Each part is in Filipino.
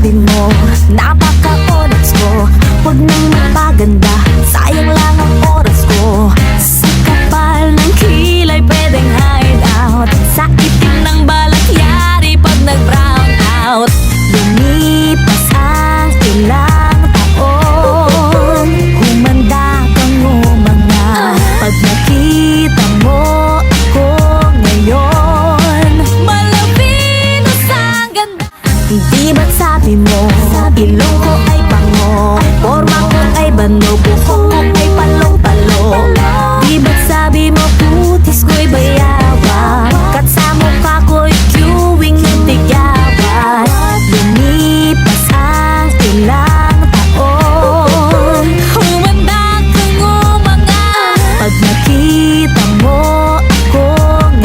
sabi mo, napaka-onyx ko. Huwag nang magpaganda, sayang lang ang oras ko. Sa kapal ng kilay pwedeng hide out, sa itim ng balat yari pag nag-brown out. Lumipas ang ilang taon, humanda kang umanga. Pag nakita mo ako ngayon, malapinos ang ganda. Di ba't sabi mo, ilong ko ay pango, forma ko ay bando, buhok ko ay palong-palo. Di ba't sabi mo, putis ko'y bayawat, kat sa mukha ko'y queuing ng tigyawat. Lumipas ang ilang taon, humanda kang umanga. Pag nakita mo ako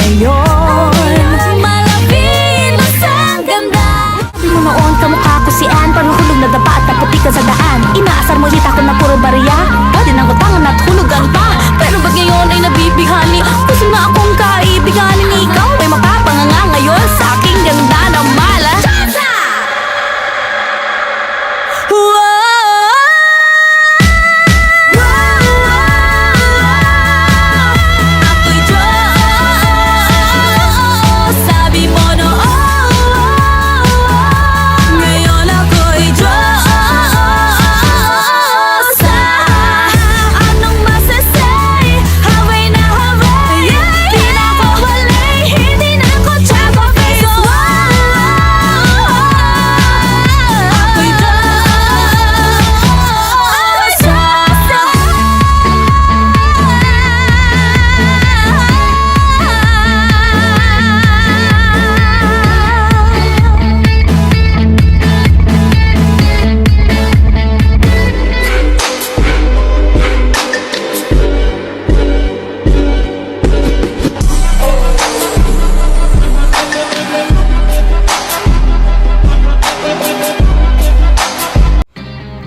ngayon, malapinos ang ganda. Di mo noon kamukha ko si Ann, paruhulog na dapa at naputi ka sa daan. Inaasar mo dita ko na puro bariya, pwede nang utangan at hulugan pa. Pero ba't ngayon ay nabibighani, gusto na akong kaibiganin. Ikaw ay mapapanganga ngayon sa aking ganda na mala. Ako'y Diyos, sabi mo noon, ngayon ako'y Diyos. Anong masasay? Haway na haway, di na ako walay, hindi na ako tsaka face. Ako'y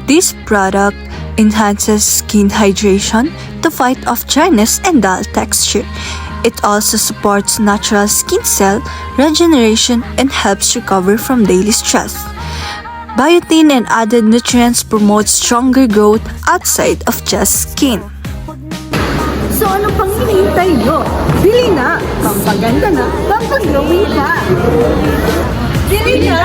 This product enhances skin hydration to fight off dryness and dull texture. It also supports natural skin cell regeneration and helps recover from daily stress. Biotin and added nutrients promote stronger growth outside of just skin. So ano pang hinihintay nyo? Bili na! Pampaganda na, pampag-glowing pa! Bili na!